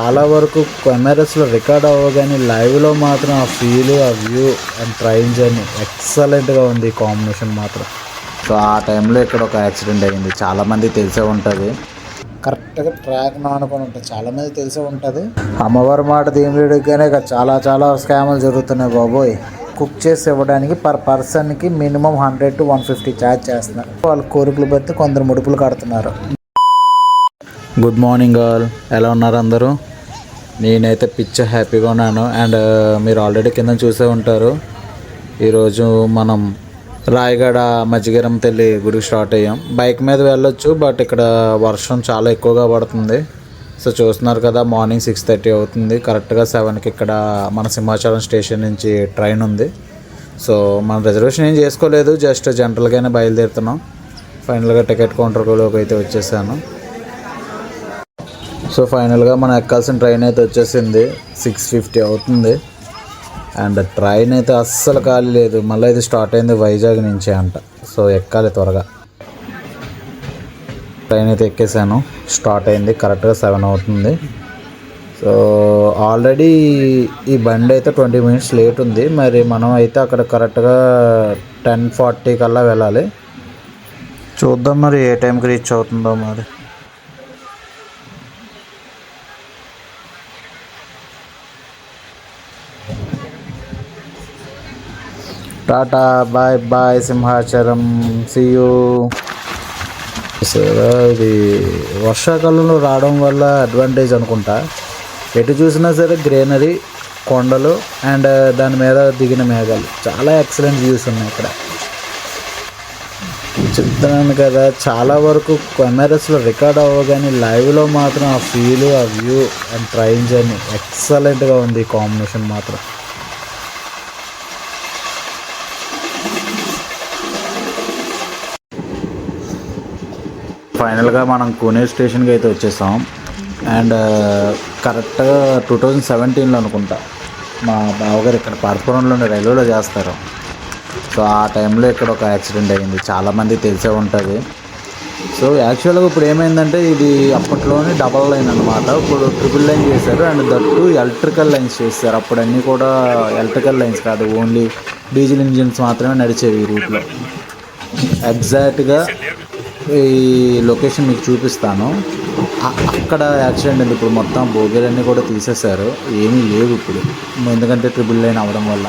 చాలా వరకు కెమెరాస్లో రికార్డ్ అవ్వగానే లైవ్లో మాత్రం ఆ ఫీల్, ఆ వ్యూ అండ్ ట్రైన్ జర్నీ ఎక్సలెంట్గా ఉంది. ఈ కాంబినేషన్ మాత్రం. సో ఆ టైంలో ఇక్కడ ఒక యాక్సిడెంట్ అయింది. చాలామంది తెలిసే ఉంటుంది. కరెక్ట్గా ట్రాక్ ఆనుకొని ఉంటుంది. చాలామంది తెలిసే ఉంటుంది. అమ్మవారి మాట దేవుడిగానే చాలా చాలా స్కామ్లు జరుగుతున్నాయి బాబోయ్. కుక్ చేసి ఇవ్వడానికి పర్ పర్సన్కి మినిమం 100 to 150 ఛార్జ్ చేస్తున్నారు. వాళ్ళ కోరికలు బట్టి కొందరు ముడుపులు కడుతున్నారు. గుడ్ మార్నింగ్ ఆల్, ఎలా ఉన్నారు అందరూ? నేనైతే హ్యాపీగా ఉన్నాను. అండ్ మీరు ఆల్రెడీ కింద చూసే ఉంటారు. ఈరోజు మనం రాయగడ మజ్జిగరం తల్లి గుడికి స్టార్ట్ అయ్యాం. బైక్ మీద వెళ్ళొచ్చు, బట్ ఇక్కడ వర్షం చాలా ఎక్కువగా పడుతుంది. సో చూస్తున్నారు కదా, మార్నింగ్ 6:30 అవుతుంది. కరెక్ట్గా 7కి ఇక్కడ మన సింహాచలం స్టేషన్ నుంచి ట్రైన్ ఉంది. సో మనం రిజర్వేషన్ ఏం చేసుకోలేదు, జస్ట్ జనరల్గానే బయలుదేరుతున్నాం. ఫైనల్గా టికెట్ కౌంటర్లోకి అయితే వచ్చేసాను. సో ఫైనల్గా మనం ఎక్కాల్సిన ట్రైన్ అయితే వచ్చేసింది. 6:50 అవుతుంది. అండ్ ట్రైన్ అయితే అస్సలు ఖాళీ లేదు. మళ్ళీ ఇది స్టార్ట్ అయింది వైజాగ్ నుంచే అంట. సో ఎక్కాలి త్వరగా. ట్రైన్ అయితే ఎక్కేసాను. స్టార్ట్ అయింది. కరెక్ట్గా 7 అవుతుంది. సో ఆల్రెడీ ఈ బండి అయితే 20 minutes లేట్ ఉంది. మరి మనం అయితే అక్కడ కరెక్ట్గా 10:40 కల్లా వెళ్ళాలి. చూద్దాం మరి ఏ టైంకి రీచ్ అవుతుందో మరి. Tata bye bye Simhachalam, see you. ఇది వర్షాకాలంలో రావడం వల్ల అడ్వాంటేజ్ అనుకుంటా. ఎటు చూసినా సరే గ్రీనరీ, కొండలు అండ్ దాని మీద దిగిన మేఘాలు, చాలా ఎక్సలెంట్ వ్యూస్ ఉన్నాయి ఇక్కడ. చెప్తున్నాను కదా, చాలా వరకు కెమెరాస్లో రికార్డ్ అవ్వగానే లైవ్లో మాత్రం ఆ ఫీల్, ఆ వ్యూ అండ్ ట్రైన్ జర్నీ ఎక్సలెంట్గా ఉంది. ఈ కాంబినేషన్ మాత్రం. ఫైనల్గా మనం పూణే స్టేషన్కి అయితే వచ్చేసాం. అండ్ కరెక్ట్గా 2017లో అనుకుంటా మా బావగారు ఇక్కడ పార్పురంలోని రైల్వేలో చేస్తారు. సో ఆ టైంలో ఇక్కడ ఒక యాక్సిడెంట్ అయింది. చాలామంది తెలిసే ఉంటుంది. సో యాక్చువల్గా ఇప్పుడు ఏమైందంటే, ఇది అప్పట్లోనే డబల్ లైన్ అనమాట. ఇప్పుడు ట్రిపుల్ లైన్ చేశారు. అండ్ దట్టు ఎలక్ట్రికల్ లైన్స్ చేశారు. అప్పుడు అన్నీ కూడా ఎలక్ట్రికల్ లైన్స్ కాదు, ఓన్లీ డీజిల్ ఇంజిన్స్ మాత్రమే నడిచేవి ఈ రూట్లో. ఎగ్జాక్ట్గా ఈ లొకేషన్ మీకు చూపిస్తాను. అక్కడ యాక్సిడెంట్ అయింది. ఇప్పుడు మొత్తం బోగీలన్నీ కూడా తీసేశారు, ఏమీ లేవు ఇప్పుడు, ఎందుకంటే ట్రిపుల్ లైన్ అవ్వడం వల్ల.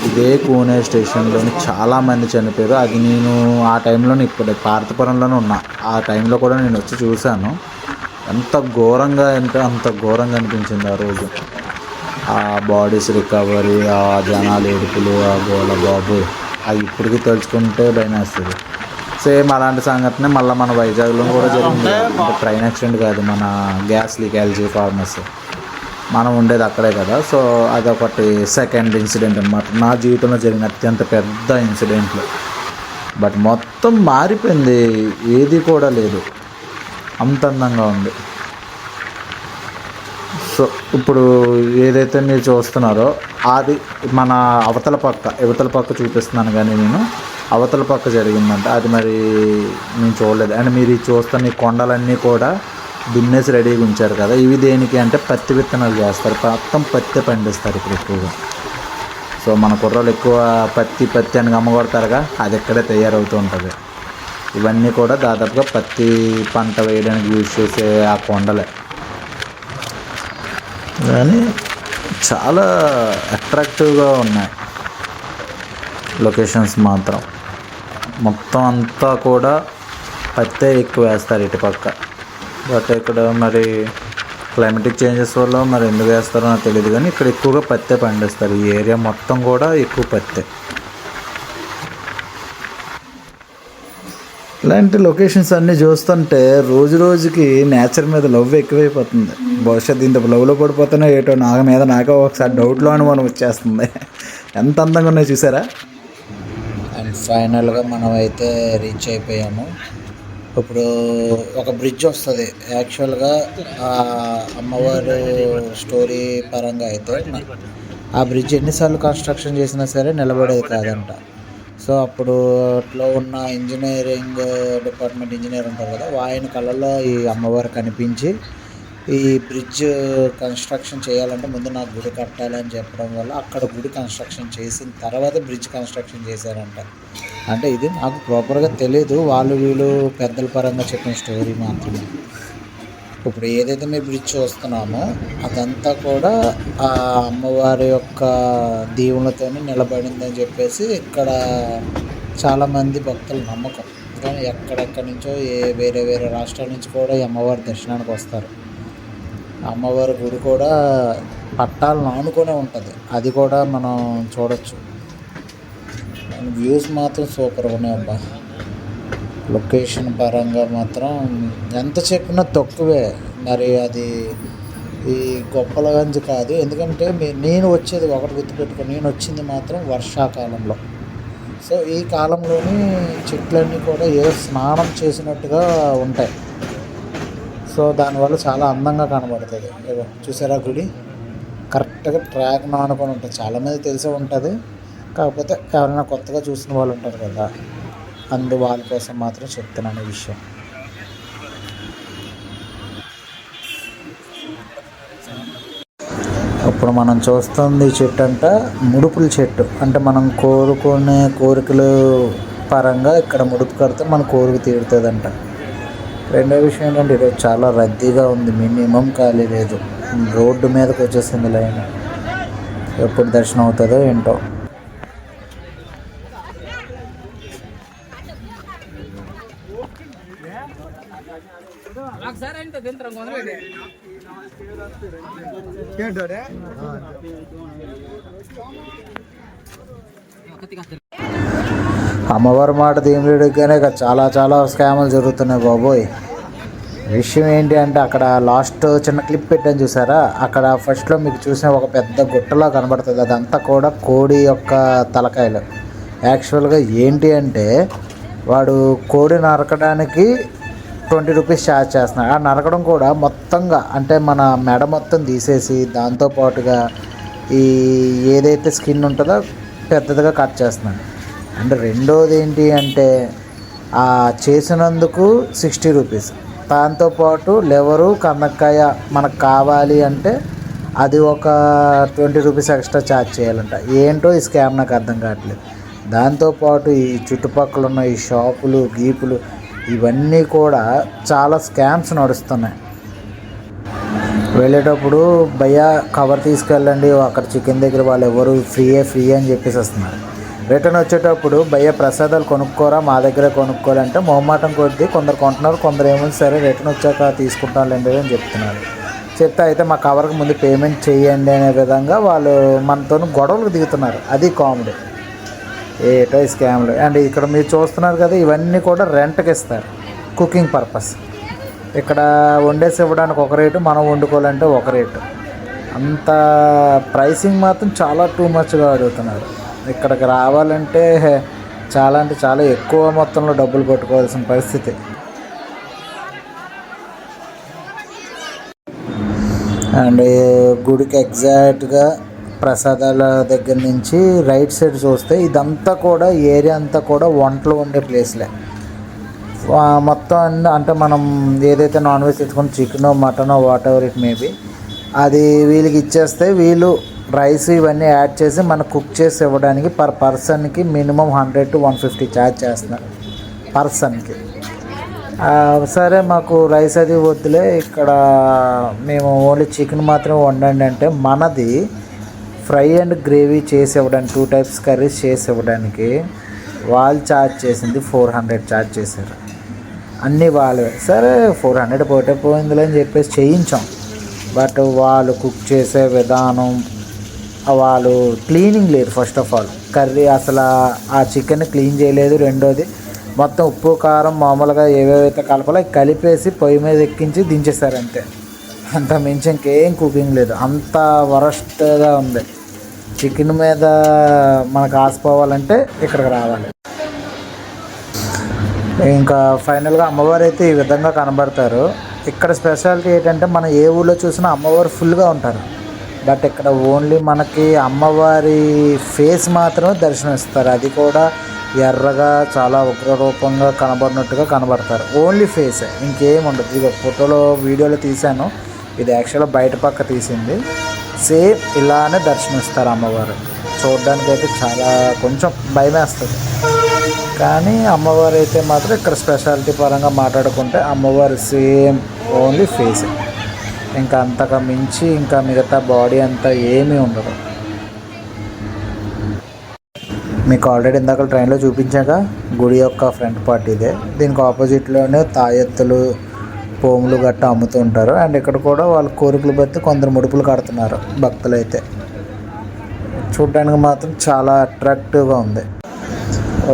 ఇదే పూణే స్టేషన్లోని చాలామంది చనిపోయారు. అది నేను ఆ టైంలోనే ఇప్పుడు పార్థపురంలోనే ఉన్నా. ఆ టైంలో కూడా నేను వచ్చి చూశాను. ఎంత ఘోరంగా అంటే అంత ఘోరంగా అనిపించింది ఆ రోజు. ఆ బాడీస్ రికవరీ, ఆ జనాలు ఏడుపులు, ఆ గోల బాబు, అవి ఇప్పటికీ తలుచుకుంటే భయం వేస్తుంది. సేమ్ అలాంటి సంఘటన మళ్ళీ మన వైజాగ్లో కూడా జరిగింది. అంటే ట్రైన్ యాక్సిడెంట్ కాదు, మన గ్యాస్ లీక్, ఎల్జీ ఫార్మసీ, మనం ఉండేది అక్కడే కదా. సో అదొకటి సెకండ్ ఇన్సిడెంట్ అనమాట నా జీవితంలో జరిగిన అత్యంత పెద్ద ఇన్సిడెంట్లు. బట్ మొత్తం మారిపోయింది, ఏది కూడా లేదు, అంత అందంగా ఉంది. సో ఇప్పుడు ఏదైతే మీరు చూస్తున్నారో అది మన అవతల పక్క చూపిస్తున్నాను. కానీ నేను అవతల పక్క జరిగిందంట. అది మరి నేను చూడలేదు. అండ్ మీరు చూస్తున్న ఈ కొండలన్నీ కూడా దున్నేసి రెడీగా ఉంచారు కదా. ఇవి దేనికి అంటే పత్తి విత్తనాలు చేస్తారు. మొత్తం పత్తి పండిస్తారు ఇప్పుడు ఎక్కువగా. సో మన కుర్రోళ్ళు ఎక్కువ పత్తి అని గమ్మగొడతారుగా, అది ఇక్కడే తయారవుతూ ఉంటుంది. ఇవన్నీ కూడా దాదాపుగా పత్తి పంట వేయడానికి యూజ్ చేసే ఆ కొండలే. కానీ చాలా అట్రాక్టివ్గా ఉన్నాయి లొకేషన్స్ మాత్రం. మొత్తం అంతా కూడా పత్తే ఎక్కువ వేస్తారు ఇటుపక్క. బట్ ఇక్కడ మరి క్లైమేటిక్ చేంజెస్ వల్ల మరి ఎందుకు వేస్తారో నాకు తెలియదు, కానీ ఇక్కడ ఎక్కువగా పత్తే పండిస్తారు. ఈ ఏరియా మొత్తం కూడా ఎక్కువ పత్తే. ఇలాంటి లొకేషన్స్ అన్నీ చూస్తుంటే రోజు రోజుకి నేచర్ మీద లవ్ ఎక్కువైపోతుంది. బహుశా దీంతో లవ్లో పడిపోతానో ఏటో నాకే ఒకసారి డౌట్లో అనుమానం వచ్చేస్తుంది. ఎంత అందంగా ఉన్నాయో చూసారా. అండ్ ఫైనల్గా మనం అయితే రీచ్ అయిపోయాము. ఇప్పుడు ఒక బ్రిడ్జ్ వస్తుంది. యాక్చువల్గా అమ్మవారు స్టోరీ పరంగా అయితే ఆ బ్రిడ్జ్ ఎన్నిసార్లు కన్స్ట్రక్షన్ చేసినా సరే నిలబడేది కాదంట. సో అప్పుడు అట్లో ఉన్న ఇంజనీరింగ్ డిపార్ట్మెంట్ ఇంజనీర్ ఉంటారు కదా, ఆయన కళ్ళల్లో ఈ అమ్మవారు కనిపించి ఈ బ్రిడ్జ్ కన్స్ట్రక్షన్ చేయాలంటే ముందు నాకు గుడి కట్టాలని చెప్పడం వల్ల అక్కడ గుడి కన్స్ట్రక్షన్ చేసిన తర్వాత బ్రిడ్జ్ కన్స్ట్రక్షన్ చేశారంట. అంటే ఇది నాకు ప్రాపర్గా తెలీదు, వాళ్ళు వీళ్ళు పెద్దల పరంగా చెప్పిన స్టోరీ మాత్రమే. ఇప్పుడు ఏదైతే మేము బ్రిడ్జ్ చూస్తున్నామో అదంతా కూడా ఆ అమ్మవారి యొక్క దీవులతోనే నిలబడిందని చెప్పేసి ఇక్కడ చాలామంది భక్తుల నమ్మకం. కానీ ఎక్కడెక్కడి నుంచో వేరే వేరే రాష్ట్రాల నుంచి కూడా ఈ అమ్మవారి దర్శనానికి వస్తారు. అమ్మవారి గుడి కూడా పట్టాలను ఆనుకునే ఉంటుంది, అది కూడా మనం చూడొచ్చు. వ్యూస్ మాత్రం సూపర్గా ఉన్నాయి అబ్బా. లొకేషన్ పరంగా మాత్రం ఎంత చెప్పినా తక్కువే. మరి అది ఈ గొప్పలగంజ్ కాదు, ఎందుకంటే నేను వచ్చేది ఒకటి గుర్తుపెట్టుకుని, నేను వచ్చింది మాత్రం వర్షాకాలంలో. సో ఈ కాలంలోని చెట్లన్నీ కూడా ఏదో స్నానం చేసినట్టుగా ఉంటాయి. సో దానివల్ల చాలా అందంగా కనబడుతుంది. చూసారా గుడి కరెక్ట్గా ట్రాక్ ఆనుకొని ఉంటుంది. చాలామంది తెలిసే ఉంటుంది, కాకపోతే ఎవరైనా కొత్తగా చూసిన వాళ్ళు ఉంటారు కదా, వాళ్ళ కోసం మాత్రం చెప్తున్నాను ఈ విషయం. ఇప్పుడు మనం చూస్తుంది చెట్టు అంట ముడుపుల చెట్టు. అంటే మనం కోరుకునే కోరికలు పరంగా ఇక్కడ ముడుపు కడితే మన కోరిక తీరుతుందంట. రెండో విషయం ఏంటంటే ఈరోజు చాలా రద్దీగా ఉంది, మినిమం ఖాళీ లేదు. రోడ్డు మీదకి వచ్చేసింది లైన్. ఎప్పుడు దర్శనం అవుతుందో ఏంటో. అమ్మవారి మాట దేవుడిగానే చాలా చాలా స్కాములు జరుగుతున్నాయి బాబోయ్. విషయం ఏంటి అంటే అక్కడ లాస్ట్ చిన్న క్లిప్ పెట్టాను చూసారా, అక్కడ ఫస్ట్లో మీకు చూసిన ఒక పెద్ద గుట్టలా కనబడుతుంది, అదంతా కూడా కోడి యొక్క తలకాయలు. యాక్చువల్గా ఏంటి అంటే వాడు కోడి నరకడానికి 20 రూపీస్ ఛార్జ్ చేస్తున్నాడు. ఆ నరకడం కూడా మొత్తంగా అంటే మన మెడ మొత్తం తీసేసి దాంతోపాటుగా ఈ ఏదైతే స్కిన్ ఉంటుందో పెద్దదిగా కట్ చేస్తున్నాడు. అండ్ రెండోది ఏంటి అంటే ఆ చేసినందుకు 60 రూపీస్, దాంతోపాటు లెవరు కన్నక్కాయ మనకు కావాలి అంటే అది ఒక 20 రూపీస్ ఎక్స్ట్రా ఛార్జ్ చేయాలంట. ఏంటో ఈ స్కామ్ నాకు అర్థం కావట్లేదు. దాంతోపాటు ఈ చుట్టుపక్కల ఉన్న ఈ షాపులు గీపులు ఇవన్నీ కూడా చాలా స్కామ్స్ నడుస్తున్నాయి. వెళ్ళేటప్పుడు భయ్యా కవర్ తీసుకెళ్ళండి, అక్కడ చికెన్ దగ్గర వాళ్ళు ఎవరు ఫ్రీ అని చెప్పేసి వస్తున్నారు. రిటర్న్ వచ్చేటప్పుడు భయ్యా ప్రసాదాలు కొనుక్కోరా, మా దగ్గరే కొనుక్కోవాలంటే మొహమాటం కొద్దీ కొందరు కొంటున్నారు, కొందరు ఏమో సరే రిటర్న్ వచ్చాక తీసుకుంటానులేండి అని చెప్తున్నారు. చెప్తే అయితే మా కవర్కి ముందు పేమెంట్ చేయండి అనే విధంగా వాళ్ళు మనతో గొడవలు దిగుతున్నారు. అది కామెడీ, ఏటో స్కామ్లు. అండ్ ఇక్కడ మీరు చూస్తున్నారు కదా, ఇవన్నీ కూడా రెంట్కి ఇస్తారు కుకింగ్ పర్పస్. ఇక్కడ వండేసి ఇవ్వడానికి ఒక రేటు, మనం వండుకోవాలంటే ఒక రేటు. అంత ప్రైసింగ్ మాత్రం చాలా టూ మచ్గా అడుగుతున్నారు. ఇక్కడికి రావాలంటే చాలా అంటే చాలా ఎక్కువ మొత్తంలో డబ్బులు పట్టుకోవాల్సిన పరిస్థితి. అండ్ గుడికి ఎగ్జాక్ట్గా ప్రసాదాల దగ్గర నుంచి రైట్ సైడ్ చూస్తే ఇదంతా కూడా ఏరియా అంతా కూడా వంటలు వండే ప్లేస్లే మొత్తం. అంటే మనం ఏదైతే నాన్ వెజ్ తెచ్చుకుని చికెనో మటనో వాట్ ఎవర్ ఇట్ మేబీ అది వీళ్ళకి ఇచ్చేస్తే వీళ్ళు రైస్ ఇవన్నీ యాడ్ చేసి మనకు కుక్ చేసి ఇవ్వడానికి పర్ పర్సన్కి మినిమం 100 to 150 ఛార్జ్ చేస్తున్నారు పర్సన్కి. సరే మాకు రైస్ అది వద్దులే, ఇక్కడ మేము ఓన్లీ చికెన్ మాత్రమే వండండి అంటే మనది ఫ్రై అండ్ గ్రేవీ చేసి ఇవ్వడానికి 2 types కర్రీస్ చేసి ఇవ్వడానికి వాళ్ళు ఛార్జ్ చేసింది 400 ఛార్జ్ చేశారు. అన్నీ వాళ్ళే. సరే 400 పోతే పోయిందిలే అని చెప్పేసి చేయించాం. బట్ వాళ్ళు కుక్ చేసే విధానం, వాళ్ళు క్లీనింగ్ లేదు. ఫస్ట్ ఆఫ్ ఆల్ కర్రీ అసలు ఆ చికెన్ క్లీన్ చేయలేదు. రెండోది మొత్తం ఉప్పు కారం మామూలుగా ఏవేవైతే కలపాలో కలిపేసి పొయ్యి మీద ఎక్కించి దించేశారు అంతే. అంత మించి ఇంకేం కుకింగ్ లేదు. అంత వరస్ట్గా ఉంది. చికెన్ మీద మనకు ఆసిపోవాలంటే ఇక్కడికి రావాలి. ఇంకా ఫైనల్గా అమ్మవారు అయితే ఈ విధంగా కనబడతారు. ఇక్కడ స్పెషాలిటీ ఏంటంటే మనం ఏ ఊళ్ళో చూసినా అమ్మవారు ఫుల్గా ఉంటారు. బట్ ఇక్కడ ఓన్లీ మనకి అమ్మవారి ఫేస్ మాత్రమే దర్శనం ఇస్తారు. అది కూడా ఎర్రగా చాలా ఉగ్రరూపంగా కనబడినట్టుగా కనబడతారు. ఓన్లీ ఫేసే, ఇంకేం ఉండదు. ఇక ఫోటోలో వీడియోలో తీశాను. ఇది యాక్చువల్గా బయట పక్క తీసింది. సేమ్ ఇలానే దర్శనమిస్తారు అమ్మవారు. చూడడానికి అయితే చాలా కొంచెం భయం వేస్తుంది, కానీ అమ్మవారు అయితే మాత్రం ఇక్కడ స్పెషాలిటీ పరంగా మాట్లాడుకుంటే అమ్మవారు సేమ్ ఓన్లీ ఫేస్, ఇంకా అంతగా మించి ఇంకా మిగతా బాడీ అంతా ఏమీ ఉండదు. మీకు ఆల్రెడీ ఇందాక ట్రైన్లో చూపించాక గుడి యొక్క ఫ్రంట్ పార్ట్ ఇదే. దీనికి ఆపోజిట్లోనే తాయెత్తులు, పోములు గట్ట అమ్ముతూ ఉంటారు. అండ్ ఇక్కడ కూడా వాళ్ళు కోరికలు బట్టి కొందరు ముడుపులు కడుతున్నారు భక్తులు అయితే. చూడ్డానికి మాత్రం చాలా అట్రాక్టివ్గా ఉంది.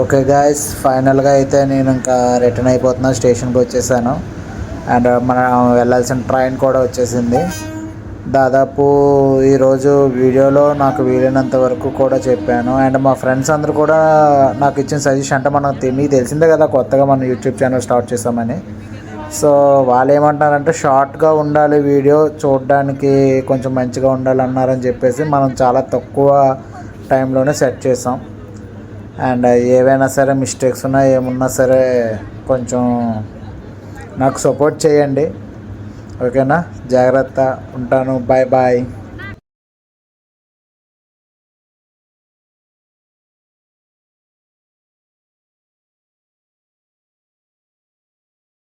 ఓకే గాయస్, ఫైనల్గా అయితే నేను ఇంకా రిటర్న్ అయిపోతున్నాను, స్టేషన్కి వచ్చేసాను. అండ్ మనం వెళ్ళాల్సిన ట్రైన్ కూడా వచ్చేసింది. దాదాపు ఈరోజు వీడియోలో నాకు వీలైనంత వరకు కూడా చెప్పాను. అండ్ మా ఫ్రెండ్స్ అందరూ కూడా నాకు ఇచ్చిన సజెషన్, అంటే మీకు తెలిసిందే కదా కొత్తగా మనం యూట్యూబ్ ఛానల్ స్టార్ట్ చేసామని. సో వాళ్ళు ఏమంటారంటే షార్ట్గా ఉండాలి వీడియో, చూడడానికి కొంచెం మంచిగా ఉండాలన్నారని చెప్పేసి మనం చాలా తక్కువ టైంలోనే సెట్ చేసాం. అండ్ ఏవైనా సరే మిస్టేక్స్ ఉన్నా ఏమున్నా సరే కొంచెం నాకు సపోర్ట్ చేయండి, ఓకేనా? జాగ్రత్త, ఉంటాను, బాయ్ బాయ్.